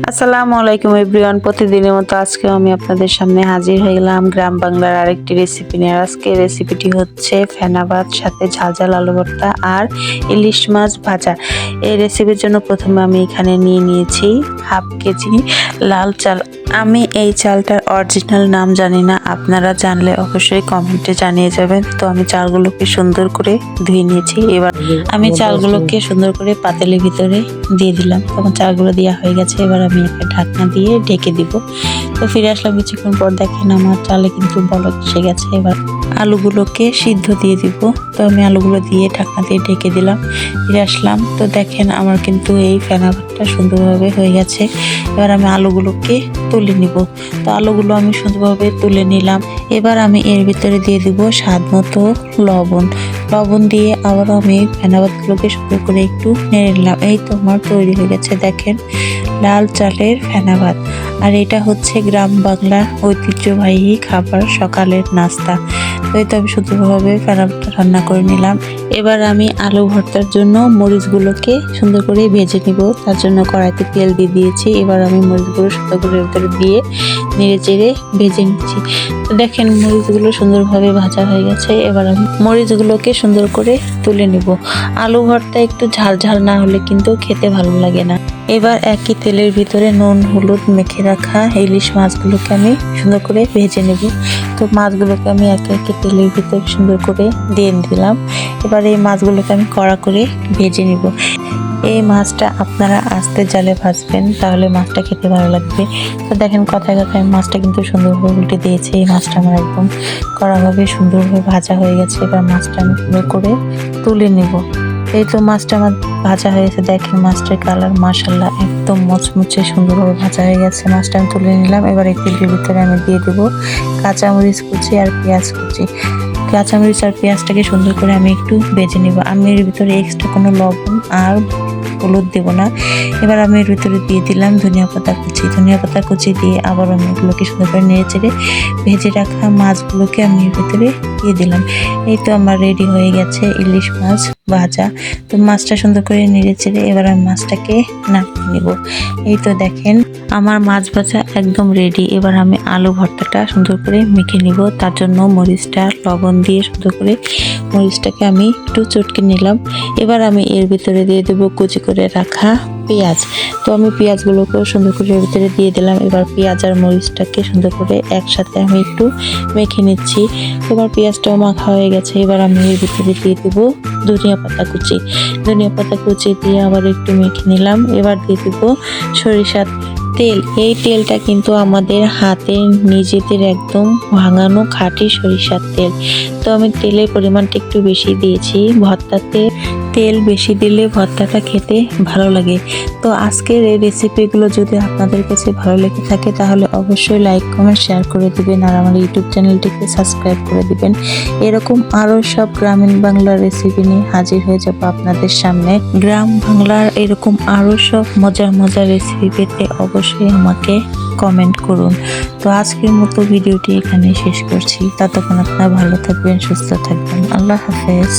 আসসালামু আলাইকুম এভরিওয়ান। প্রতিদিনের মতো আজকে আমি আপনাদের সামনে হাজির হয়ে গেলাম গ্রাম বাংলার আরেকটি রেসিপি নিয়ে। আজকে রেসিপিটি হচ্ছে ফেনা ভাত সাথে ঝাল ঝাল আলু ভর্তা আর ইলিশ মাছ ভাজা। এই রেসিপির জন্য প্রথমে আমি এখানে নিয়ে নিয়েছি হাফ কেজি লাল চাল। আমি এই চালটার অরিজিনাল নাম জানি না, আপনারা জানলে অবশ্যই কমেন্টে জানিয়ে যাবেন। তো আমি চালগুলোকে সুন্দর করে ধুয়ে নিয়েছি। এবার আমি চালগুলোকে সুন্দর করে পাতিলের ভিতরে দিয়ে দিলাম। তখন চালগুলো দেওয়া হয়ে গেছে। এবার আমি একটা ঢাকনা দিয়ে ঢেকে দিব। তো ফিরে আসলাম কিছুক্ষণ পর, দেখেন আমার চালে কিন্তু বলক এসে গেছে। এবার আলুগুলোকে সিদ্ধ দিয়ে দিব। তো আমি আলুগুলো দিয়ে ঢাকনা দিয়ে ঢেকে দিলাম। ফিরে আসলাম, তো দেখেন আমার কিন্তু এই ফেনা ভাতটা সুন্দরভাবে হয়ে গেছে। এবার আমি আলুগুলোকে তুলে নিব। তো আলুগুলো আমি সুন্দরভাবে তুলে নিলাম। এবার আমি এর ভিতরে দিয়ে দিব স্বাদ মতো লবণ দিয়ে আবার আমি ফেনা ভাতগুলোকে সুন্দর করে একটু নেড়ে নিলাম। এই তো আমার তৈরি হয়ে গেছে, দেখেন লাল চালের ফেনা ভাত। আর এটা হচ্ছে গ্রাম বাংলার ঐতিহ্যবাহী খাবার, সকালের নাস্তা। তো এই তো আমি সুন্দরভাবে ফেনা ভাতটা রান্না করে নিলাম। এবার আমি আলু ভর্তার জন্য মরিচগুলোকে সুন্দর করে ভেজে নিব। তার জন্য কড়াইতে তেল দিয়ে দিয়েছি। এবার আমি মরিচগুলো সুন্দর করে ভিতরে দিয়ে নেড়ে চেড়ে ভেজে নিচ্ছি। তো দেখেন মরিচগুলো সুন্দরভাবে ভাজা হয়ে গেছে। এবার আমি মরিচগুলোকে সুন্দর করে তুলে নিব। আলু ভর্তা একটু ঝাল ঝাল না হলে কিন্তু খেতে ভালো লাগে না। এবার একই তেলের ভিতরে নুন হলুদ মেখে রাখা ইলিশ মাছগুলোকে আমি সুন্দর করে ভেজে নেব। তো মাছগুলোকে আমি একে একে তেলের ভিতরে সুন্দর করে দিয়ে দিলাম। এবার এই মাছগুলোকে আমি কড়া করে ভেজে নিব। এই মাছটা আপনারা আস্তে জালে ভাজবেন, তাহলে মাছটা খেতে ভালো লাগবে। তো দেখেন কথায় কথায় মাছটা কিন্তু সুন্দরভাবে উল্টে দিয়েছে। এই মাছটা আমার একদম কড়াভাবে সুন্দরভাবে ভাজা হয়ে গেছে। এবার মাছটা আমি সুন্দর করে তুলে নেব। এই তো মাছটা আমার ভাজা হয়ে গেছে। দেখেন মাছটার কালার মাশাআল্লাহ একদম মুচমুচে সুন্দরভাবে ভাজা হয়ে গেছে। মাছটা আমি তুলে নিলাম। এবার এই তেলের ভিতরে আমি দিয়ে দেবো কাঁচামরিচ কুচি আর পেঁয়াজ কুচি। কাঁচামরিচ আর পেঁয়াজটাকে সুন্দর করে আমি একটু ভেজে নিব। আমি এর ভিতরে এক্সট্রা কোনো লবণ আর হলুদ দেবো না। এবার আমি এর ভিতরে দিয়ে দিলাম ধনিয়া পাতা কুচি দিয়ে আবার আমি এগুলোকে সুন্দর করে নেড়ে চেড়ে ভেজে রাখা মাছগুলোকে আমি এর ভিতরে দিয়ে দিলাম। এই তো আমার রেডি হয়ে গেছে ইলিশ মাছ ভাজা। তো মাছটা সুন্দর করে নেড়ে চেড়ে এবার আমি মাছটাকে নামিয়ে নেব। এই তো দেখেন আমার মাছ ভাজা একদম রেডি। এবার আমি আলু ভর্তাটা সুন্দর করে মেখে নিব। তার জন্য মরিচটা লবণ দিয়ে সুন্দর করে মরিচটাকে আমি একটু চটকে নিলাম। এবার আমি এর ভিতরে দিয়ে দেবো কুচি করে রাখা পেঁয়াজ। তো আমি পেঁয়াজগুলোকেও সুন্দর করে এর ভিতরে দিয়ে দিলাম। এবার পেঁয়াজ আর মরিচটাকে সুন্দর করে একসাথে আমি একটু মেখে নিচ্ছি। এবার পেঁয়াজটাও মাখা হয়ে গেছে। এবার আমি এর ভিতরে দিয়ে দেবো ধনিয়া পাতা কুচি দিয়ে আবার একটু মেখে নিলাম। এবার দিয়ে দেবো সরিষার তেল। এই তেলটা কিন্তু আমাদের হাতে নিজেদের একদম ভাঙানো খাঁটি সরিষার তেল। তো আমি তেলের পরিমাণটা একটু বেশি দিয়েছি। ভর্তাতে তেল বেশি দিলে ভর্তাটা খেতে ভালো লাগে। তো আজকের এই রেসিপিগুলো যদি আপনাদের কাছে ভালো লেগে থাকে তাহলে অবশ্যই লাইক কমেন্ট শেয়ার করে দিবেন আর আমার ইউটিউব চ্যানেলটিকে সাবস্ক্রাইব করে দিবেন। এরকম আরও সব গ্রামীণ বাংলার রেসিপি নিয়ে হাজির হয়ে যাব আপনাদের সামনে। গ্রাম বাংলার এরকম আরও সব মজার রেসিপি পেতে অবশ্যই আমাকে কমেন্ট করুন। তো আজকের মতো ভিডিওটি এখানে শেষ করছি। ততক্ষণ আপনারা ভালো থাকবেন, সুস্থ থাকবেন। আল্লাহ হাফেজ।